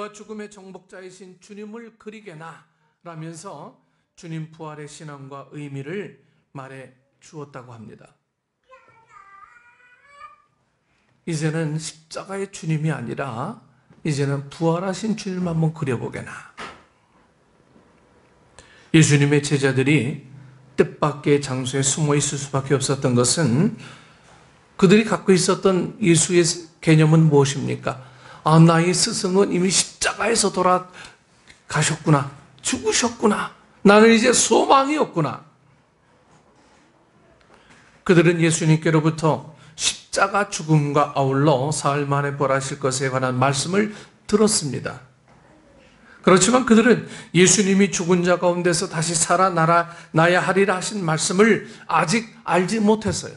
내가 죽음의 정복자이신 주님을 그리게나 라면서 주님 부활의 신앙과 의미를 말해 주었다고 합니다. 이제는 십자가의 주님이 아니라 이제는 부활하신 주님을 한번 그려보게나. 예수님의 제자들이 뜻밖의 장소에 숨어 있을 수밖에 없었던 것은 그들이 갖고 있었던 예수의 개념은 무엇입니까? 나의 스승은 이미 십자가에서 돌아가셨구나. 죽으셨구나. 나는 이제 소망이 없구나. 그들은 예수님께로부터 십자가 죽음과 아울러 사흘 만에 부활하실 것에 관한 말씀을 들었습니다. 그렇지만 그들은 예수님이 죽은 자 가운데서 다시 살아나야 하리라 하신 말씀을 아직 알지 못했어요.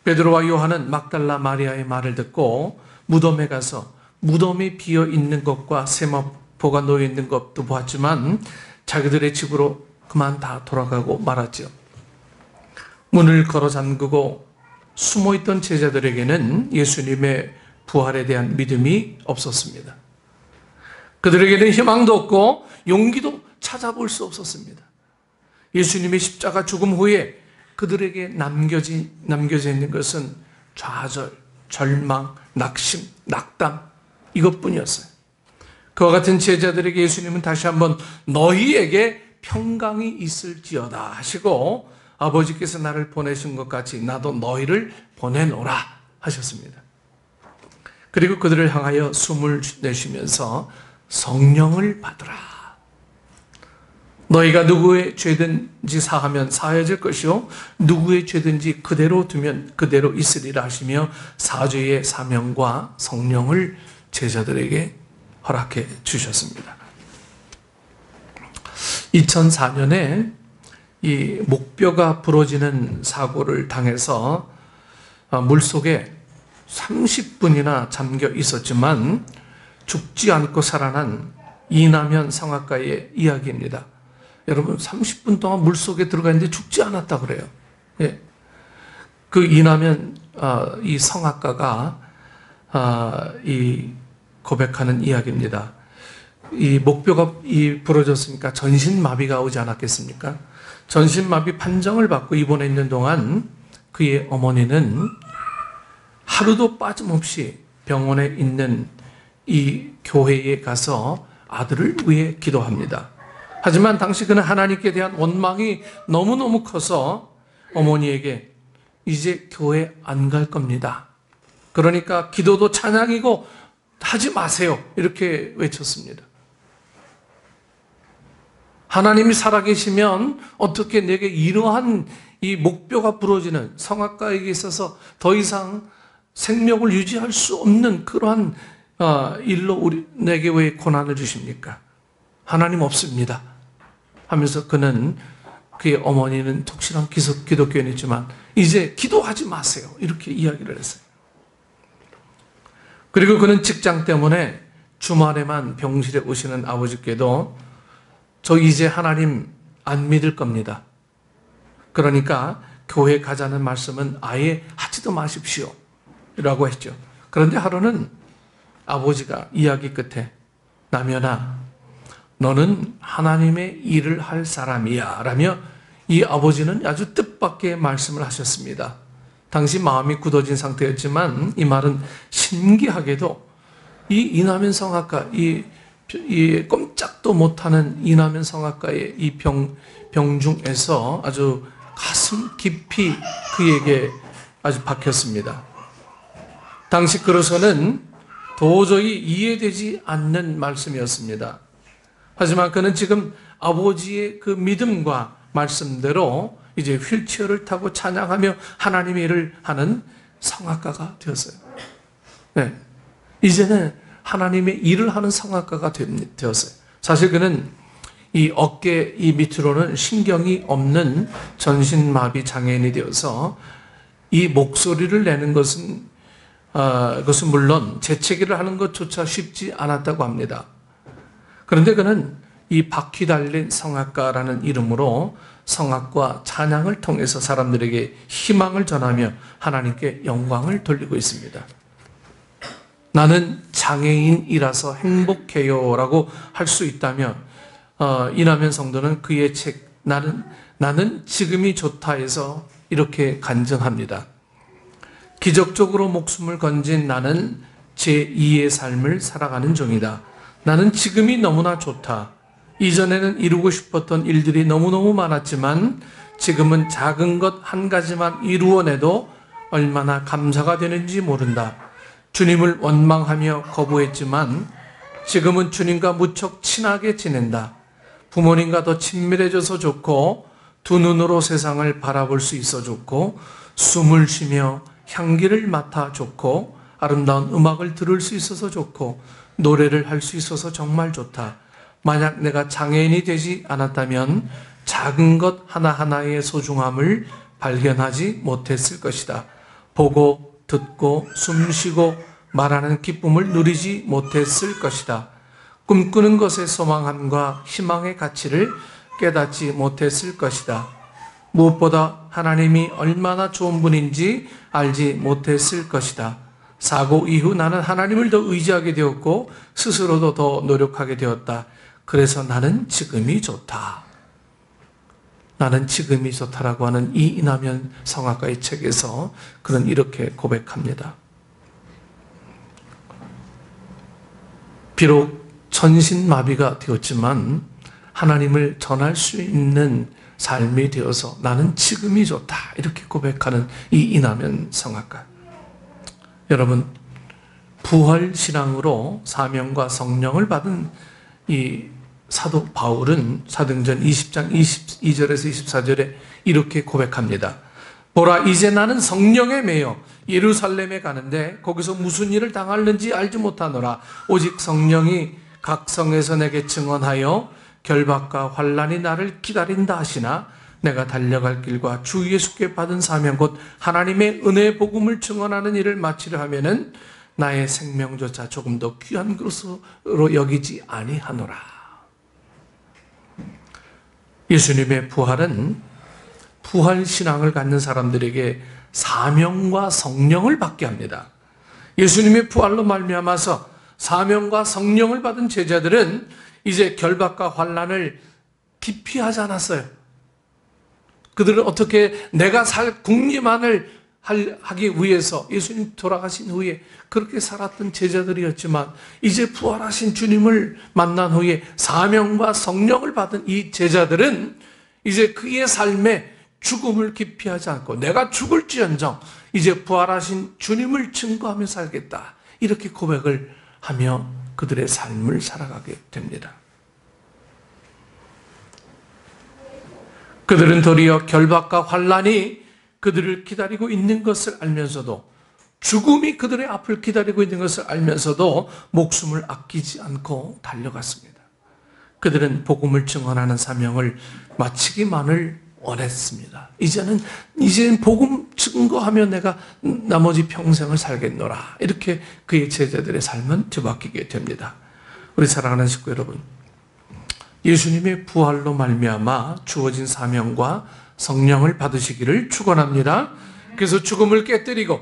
베드로와 요한은 막달라 마리아의 말을 듣고 무덤에 가서 무덤이 비어 있는 것과 세마포가 놓여 있는 것도 보았지만 자기들의 집으로 그만 다 돌아가고 말았죠. 문을 걸어 잠그고 숨어있던 제자들에게는 예수님의 부활에 대한 믿음이 없었습니다. 그들에게는 희망도 없고 용기도 찾아볼 수 없었습니다. 예수님의 십자가 죽음 후에 그들에게 남겨져 있는 것은 좌절, 절망, 낙심, 낙담 이것뿐이었어요. 그와 같은 제자들에게 예수님은 다시 한번 너희에게 평강이 있을지어다 하시고 아버지께서 나를 보내신 것 같이 나도 너희를 보내노라 하셨습니다. 그리고 그들을 향하여 숨을 내쉬면서 성령을 받으라. 너희가 누구의 죄든지 사하면 사해질 것이요 누구의 죄든지 그대로 두면 그대로 있으리라 하시며 사죄의 사명과 성령을 제자들에게 허락해 주셨습니다. 2004년에 이 목뼈가 부러지는 사고를 당해서 물속에 30분이나 잠겨 있었지만 죽지 않고 살아난 이남현 성악가의 이야기입니다. 여러분 30분 동안 물속에 들어가 있는데 죽지 않았다 그래요. 예. 그 이남현 이 성악가가 이 고백하는 이야기입니다. 이 목뼈가 부러졌으니까 전신마비가 오지 않았겠습니까? 전신마비 판정을 받고 입원해 있는 동안 그의 어머니는 하루도 빠짐없이 병원에 있는 이 교회에 가서 아들을 위해 기도합니다. 하지만 당시 그는 하나님께 대한 원망이 너무너무 커서 어머니에게 이제 교회 안 갈 겁니다. 그러니까 기도도 찬양이고 하지 마세요. 이렇게 외쳤습니다. 하나님이 살아계시면 어떻게 내게 이러한 이 목뼈가 부러지는 성악가에게 있어서 더 이상 생명을 유지할 수 없는 그러한 일로 내게 왜 고난을 주십니까? 하나님 없습니다. 하면서 그는 그의 어머니는 독실한 기독교인이지만 이제 기도하지 마세요. 이렇게 이야기를 했어요. 그리고 그는 직장 때문에 주말에만 병실에 오시는 아버지께도 저 이제 하나님 안 믿을 겁니다. 그러니까 교회 가자는 말씀은 아예 하지도 마십시오. 라고 했죠. 그런데 하루는 아버지가 이야기 끝에 남현아 너는 하나님의 일을 할 사람이야 라며 이 아버지는 아주 뜻밖의 말씀을 하셨습니다. 당시 마음이 굳어진 상태였지만 이 말은 신기하게도 이 이남현 성악가 이 꼼짝도 못하는 이남현 성악가의 이 병중에서 아주 가슴 깊이 그에게 아주 박혔습니다. 당시 그로서는 도저히 이해되지 않는 말씀이었습니다. 하지만 그는 지금 아버지의 그 믿음과 말씀대로 이제 휠체어를 타고 찬양하며 하나님의 일을 하는 성악가가 되었어요. 네. 이제는 하나님의 일을 하는 성악가가 되었어요. 사실 그는 이 어깨 이 밑으로는 신경이 없는 전신마비 장애인이 되어서 이 목소리를 내는 것은 그것은 물론 재채기를 하는 것조차 쉽지 않았다고 합니다. 그런데 그는 이 바퀴 달린 성악가라는 이름으로 성악과 찬양을 통해서 사람들에게 희망을 전하며 하나님께 영광을 돌리고 있습니다. 나는 장애인이라서 행복해요 라고 할 수 있다면 이남현 성도는 그의 책 나는 지금이 좋다에서 이렇게 간증합니다. 기적적으로 목숨을 건진 나는 제2의 삶을 살아가는 중이다. 나는 지금이 너무나 좋다. 이전에는 이루고 싶었던 일들이 너무너무 많았지만 지금은 작은 것 한 가지만 이루어내도 얼마나 감사가 되는지 모른다. 주님을 원망하며 거부했지만 지금은 주님과 무척 친하게 지낸다. 부모님과 더 친밀해져서 좋고 두 눈으로 세상을 바라볼 수 있어 좋고 숨을 쉬며 향기를 맡아 좋고 아름다운 음악을 들을 수 있어서 좋고 노래를 할 수 있어서 정말 좋다. 만약 내가 장애인이 되지 않았다면 작은 것 하나하나의 소중함을 발견하지 못했을 것이다. 보고 듣고 숨쉬고 말하는 기쁨을 누리지 못했을 것이다. 꿈꾸는 것의 소망함과 희망의 가치를 깨닫지 못했을 것이다. 무엇보다 하나님이 얼마나 좋은 분인지 알지 못했을 것이다. 사고 이후 나는 하나님을 더 의지하게 되었고 스스로도 더 노력하게 되었다. 그래서 나는 지금이 좋다. 나는 지금이 좋다라고 하는 이 이남현 성악가의 책에서 그는 이렇게 고백합니다. 비록 전신마비가 되었지만 하나님을 전할 수 있는 삶이 되어서 나는 지금이 좋다. 이렇게 고백하는 이 이남현 성악가. 여러분, 부활신앙으로 사명과 성령을 받은 이 사도 바울은 사도행전 20장 22절에서 24절에 이렇게 고백합니다. 보라, 이제 나는 성령에 매여 예루살렘에 가는데 거기서 무슨 일을 당할는지 알지 못하노라. 오직 성령이 각 성에서 내게 증언하여 결박과 환난이 나를 기다린다 하시나 내가 달려갈 길과 주 예수께 받은 사명 곧 하나님의 은혜의 복음을 증언하는 일을 마치려 하면은 나의 생명조차 조금 더 귀한 것으로 여기지 아니하노라. 예수님의 부활은 부활신앙을 갖는 사람들에게 사명과 성령을 받게 합니다. 예수님의 부활로 말미암아서 사명과 성령을 받은 제자들은 이제 결박과 환난을 기피하지 않았어요. 그들은 어떻게 내가 살 국리만을 하기 위해서 예수님 돌아가신 후에 그렇게 살았던 제자들이었지만 이제 부활하신 주님을 만난 후에 사명과 성령을 받은 이 제자들은 이제 그의 삶에 죽음을 기피하지 않고 내가 죽을지언정 이제 부활하신 주님을 증거하며 살겠다. 이렇게 고백을 하며 그들의 삶을 살아가게 됩니다. 그들은 도리어 결박과 환난이 그들을 기다리고 있는 것을 알면서도 죽음이 그들의 앞을 기다리고 있는 것을 알면서도 목숨을 아끼지 않고 달려갔습니다. 그들은 복음을 증언하는 사명을 마치기만을 원했습니다. 이제는 복음 증거하며 내가 나머지 평생을 살겠노라. 이렇게 그의 제자들의 삶은 뒤바뀌게 됩니다. 우리 사랑하는 식구 여러분, 예수님의 부활로 말미암아 주어진 사명과 성령을 받으시기를 축원합니다. 그래서 죽음을 깨뜨리고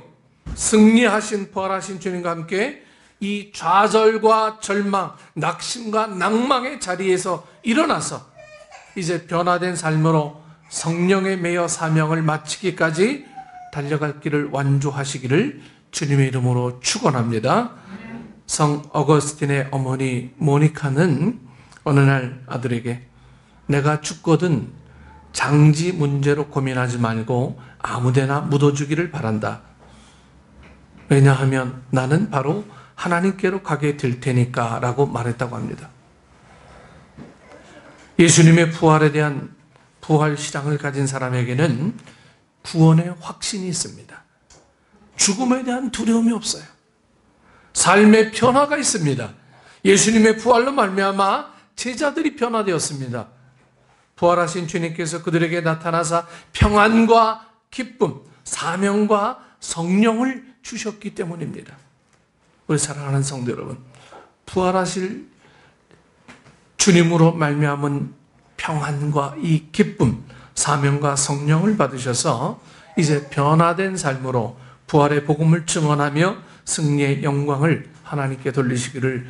승리하신 부활하신 주님과 함께 이 좌절과 절망, 낙심과 낭망의 자리에서 일어나서 이제 변화된 삶으로 성령에 매여 사명을 마치기까지 달려갈 길을 완주하시기를 주님의 이름으로 축원합니다. 성 어거스틴의 어머니 모니카는 어느 날 아들에게 내가 죽거든 장지 문제로 고민하지 말고 아무데나 묻어주기를 바란다. 왜냐하면 나는 바로 하나님께로 가게 될 테니까 라고 말했다고 합니다. 예수님의 부활에 대한 부활 신앙을 가진 사람에게는 구원의 확신이 있습니다. 죽음에 대한 두려움이 없어요. 삶의 변화가 있습니다. 예수님의 부활로 말미암아 제자들이 변화되었습니다. 부활하신 주님께서 그들에게 나타나사 평안과 기쁨, 사명과 성령을 주셨기 때문입니다. 우리 사랑하는 성도 여러분, 부활하실 주님으로 말미암은 평안과 이 기쁨, 사명과 성령을 받으셔서 이제 변화된 삶으로 부활의 복음을 증언하며 승리의 영광을 하나님께 돌리시기를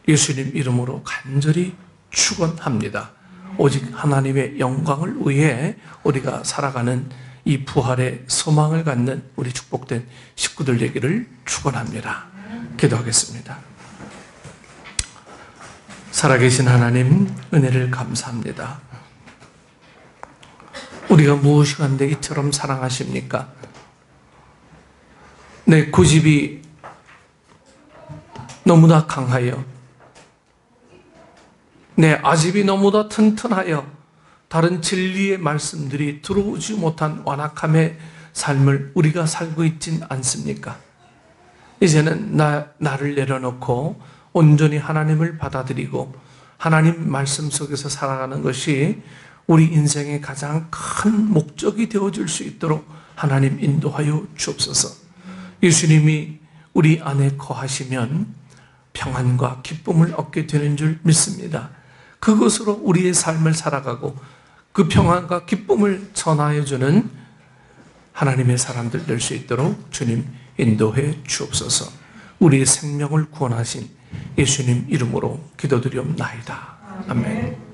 예수님 이름으로 간절히 축원합니다. 오직 하나님의 영광을 위해 우리가 살아가는 이 부활의 소망을 갖는 우리 축복된 식구들 되기를 축원합니다. 기도하겠습니다. 살아계신 하나님, 은혜를 감사합니다. 우리가 무엇이간데 이처럼 사랑하십니까? 내 고집이 너무나 강하여, 내 아집이 너무나 튼튼하여 다른 진리의 말씀들이 들어오지 못한 완악함의 삶을 우리가 살고 있진 않습니까? 이제는 나를 내려놓고 온전히 하나님을 받아들이고 하나님 말씀 속에서 살아가는 것이 우리 인생의 가장 큰 목적이 되어줄 수 있도록 하나님 인도하여 주옵소서. 예수님이 우리 안에 거하시면 평안과 기쁨을 얻게 되는 줄 믿습니다. 그것으로 우리의 삶을 살아가고 그 평안과 기쁨을 전하여 주는 하나님의 사람들 될 수 있도록 주님 인도해 주옵소서. 우리의 생명을 구원하신 예수님 이름으로 기도드리옵나이다. 아멘.